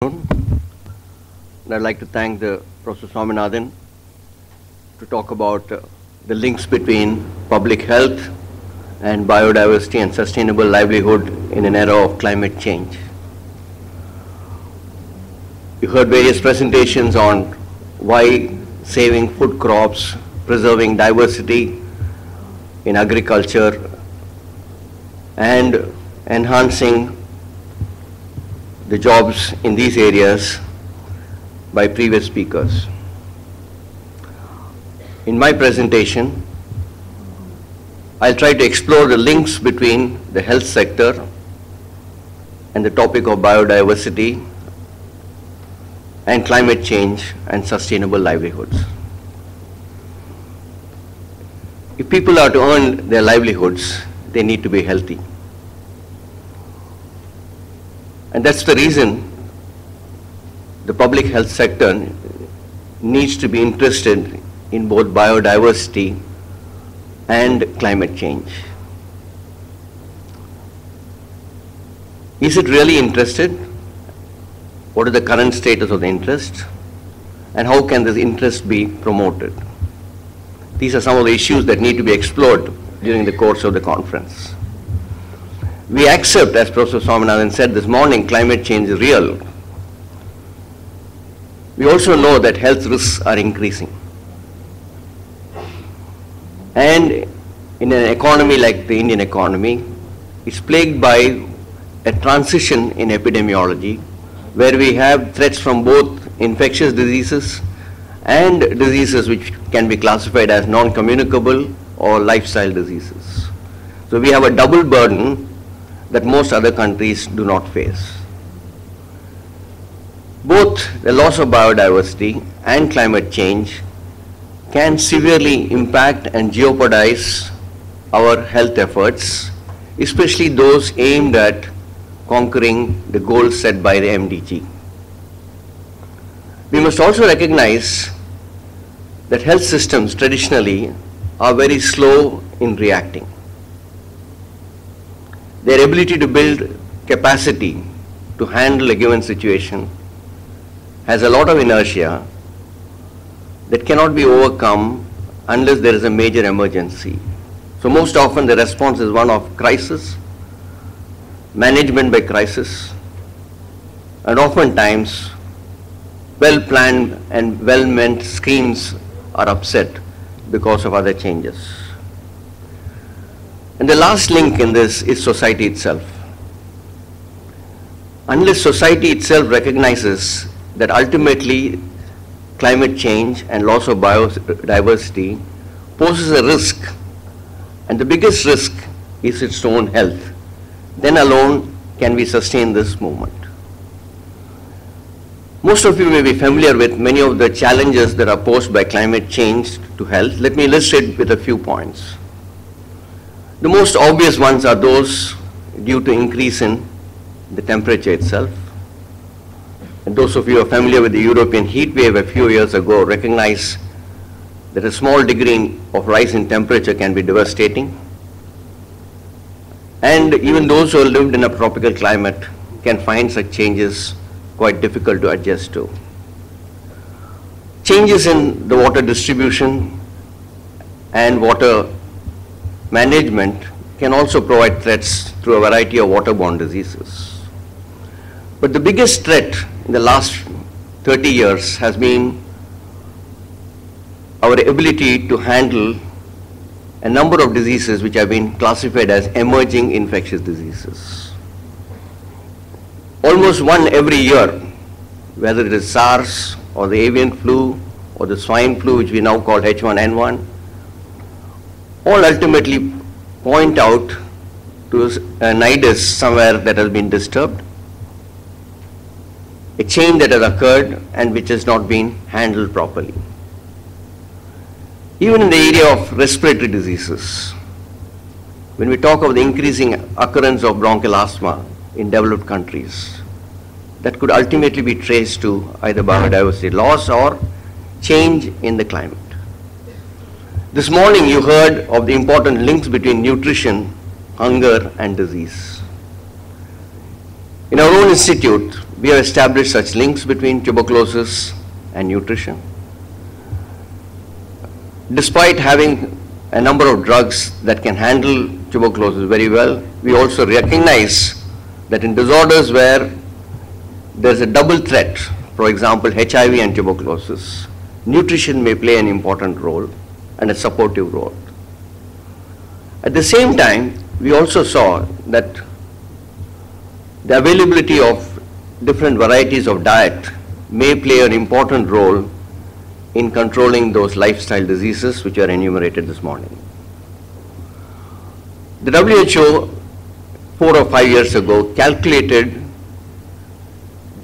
And I'd like to thank the Professor Swaminathan to talk about the links between public health and biodiversity and sustainable livelihood in an era of climate change. You heard various presentations on why saving food crops, preserving diversity in agriculture, and enhancing the jobs in these areas by previous speakers. In my presentation, I'll try to explore the links between the health sector and the topic of biodiversity and climate change and sustainable livelihoods. If people are to earn their livelihoods, they need to be healthy. And that's the reason the public health sector needs to be interested in both biodiversity and climate change. Is it really interested? What is the current status of the interest? And how can this interest be promoted? These are some of the issues that need to be explored during the course of the conference. We accept, as Professor Swaminathan said this morning, climate change is real. We also know that health risks are increasing. And in an economy like the Indian economy, it's plagued by a transition in epidemiology, where we have threats from both infectious diseases and diseases which can be classified as non-communicable or lifestyle diseases. So we have a double burden that most other countries do not face. Both the loss of biodiversity and climate change can severely impact and jeopardize our health efforts, especially those aimed at conquering the goals set by the MDG. We must also recognize that health systems traditionally are very slow in reacting. Their ability to build capacity to handle a given situation has a lot of inertia that cannot be overcome unless there is a major emergency. So most often the response is one of crisis, management by crisis, and oftentimes well-planned and well-meant schemes are upset because of other changes. And the last link in this is society itself. Unless society itself recognizes that ultimately climate change and loss of biodiversity poses a risk, and the biggest risk is its own health, then alone can we sustain this movement. Most of you may be familiar with many of the challenges that are posed by climate change to health. Let me illustrate with a few points. The most obvious ones are those due to increase in the temperature itself. And those of you who are familiar with the European heat wave a few years ago recognize that a small degree of rise in temperature can be devastating. And even those who have lived in a tropical climate can find such changes quite difficult to adjust to. Changes in the water distribution and water management can also provide threats through a variety of waterborne diseases. But the biggest threat in the last 30 years has been our ability to handle a number of diseases which have been classified as emerging infectious diseases. Almost one every year, whether it is SARS or the avian flu or the swine flu, which we now call H1N1, all ultimately point out to a nidus somewhere that has been disturbed, a change that has occurred and which has not been handled properly. Even in the area of respiratory diseases, when we talk of the increasing occurrence of bronchial asthma in developed countries, that could ultimately be traced to either biodiversity loss or change in the climate. This morning you heard of the important links between nutrition, hunger, and disease. In our own institute, we have established such links between tuberculosis and nutrition. Despite having a number of drugs that can handle tuberculosis very well, we also recognize that in disorders where there's a double threat, for example, HIV and tuberculosis, nutrition may play an important role and a supportive role. At the same time, we also saw that the availability of different varieties of diet may play an important role in controlling those lifestyle diseases which are enumerated this morning. The WHO 4 or 5 years ago calculated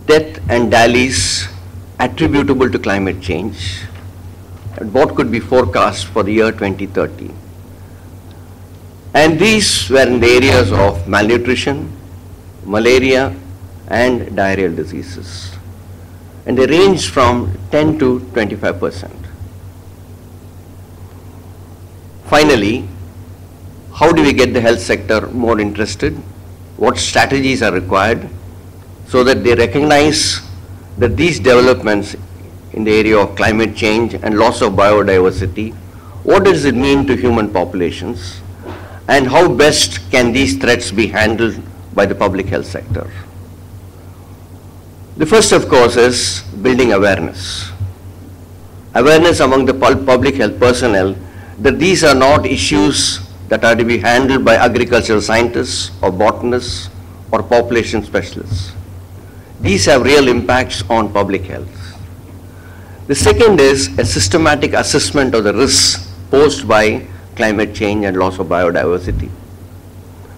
death and DALYs attributable to climate change and what could be forecast for the year 2030. And these were in the areas of malnutrition, malaria, and diarrheal diseases. And they range from 10 to 25%. Finally, how do we get the health sector more interested? What strategies are required so that they recognize that these developments in the area of climate change and loss of biodiversity, what does it mean to human populations, and how best can these threats be handled by the public health sector? The first, of course, is building awareness. Awareness among the public health personnel that these are not issues that are to be handled by agricultural scientists or botanists or population specialists. These have real impacts on public health. The second is a systematic assessment of the risks posed by climate change and loss of biodiversity.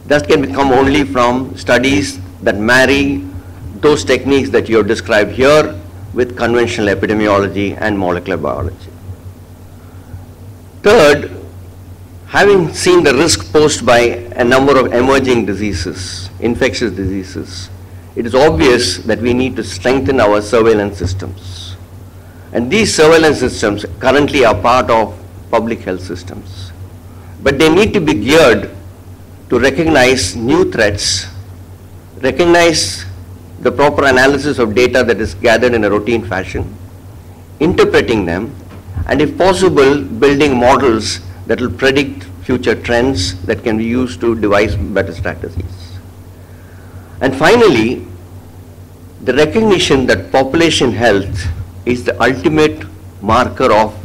That can come only from studies that marry those techniques that you have described here with conventional epidemiology and molecular biology. Third, having seen the risk posed by a number of emerging diseases, infectious diseases, it is obvious that we need to strengthen our surveillance systems. And these surveillance systems currently are part of public health systems. But they need to be geared to recognize new threats, recognize the proper analysis of data that is gathered in a routine fashion, interpreting them, and if possible, building models that will predict future trends that can be used to devise better strategies. And finally, the recognition that population health is the ultimate marker of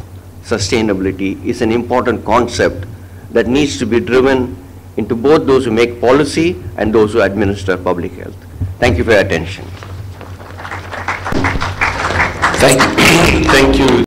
sustainability is an important concept that needs to be driven into both those who make policy and those who administer public health. Thank you for your attention. Thank you.